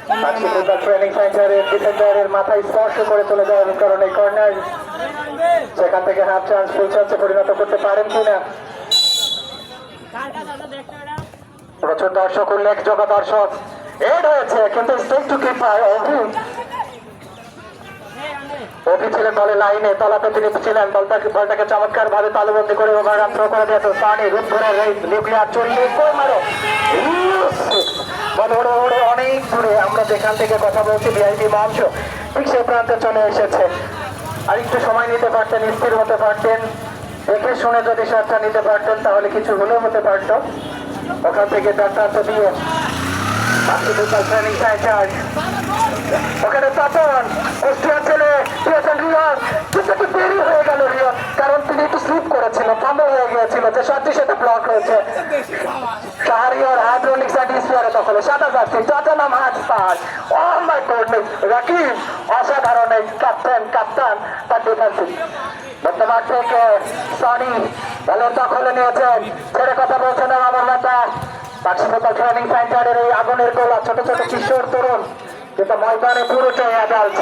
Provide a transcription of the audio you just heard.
Training সেন্টারের ডিফেন্ডারের মাথায় স্পর্শ করে চলে যাওয়ার কারণে কর্নার, সেখান থেকে হাফ চান্স ফুল চান্সে পরিণত করতে পারেন কিনা। প্রচুর দর্শক, উল্লেখযোগ্য দর্শক এড হয়েছে, কিন্তু স্টেক টু কিপার অভি ছিলেন বলে লাইনে, তলাতে তিনি ছিলেন, বলটাকে চমৎকার ভাবে তালুবন্দি করে ওভাররান থ্রো করে দিয়েছে সানি। রুট ধরে নিউক্লিয়ার চড়িয়ে কই মারো, বল ওড়ে ওড়ে অনেক দূরে। আমরা যেখান থেকে কথা বলছি ভিআইপি মঞ্চ ঠিক সেই প্রান্তে চলে এসেছে। আর একটু সময় নিতে পারতেন, স্থির হতে পারতেন, দেখে শুনে যদি শটটা নিতে পারতেন তাহলে কিছু হলেও হতে পারতো। ওখান থেকে ডাক্তার দিয়ে ট্রেনিং সেন্টার, ওখানে পাতন কুষ্টিয়া ছেলে দিয়েছেন রিয়ন, কিন্তু একটু দেরি হয়ে গেল রিয়ন, কারণ তিনি একটু স্লিপ করেছিল, ফাম্বল হয়ে গিয়েছিল, যে শটটি সেটা ব্লক হয়েছে। শাহরিয়ার হাইড্রোলিক্স অ্যান্ড স্পিয়ারে দখলে সাদা jersey Tottenham Hotspur. Oh my goodness, Rakib অসাধারণ এই কাপ্তান তার ডিফেন্সিভ। বর্তমান থেকে সনি দলের দখলে নিয়েছেন, ছেড়ে কথা বলছেন আমার নেতা। বাক্সিফুটবল ট্রেনিং সেন্টারের এই আগুনের গোলা, ছোট ছোট কিশোর তরুণ, কিন্তু ময়দানে পুরোটাই অ্যাডাল্ট।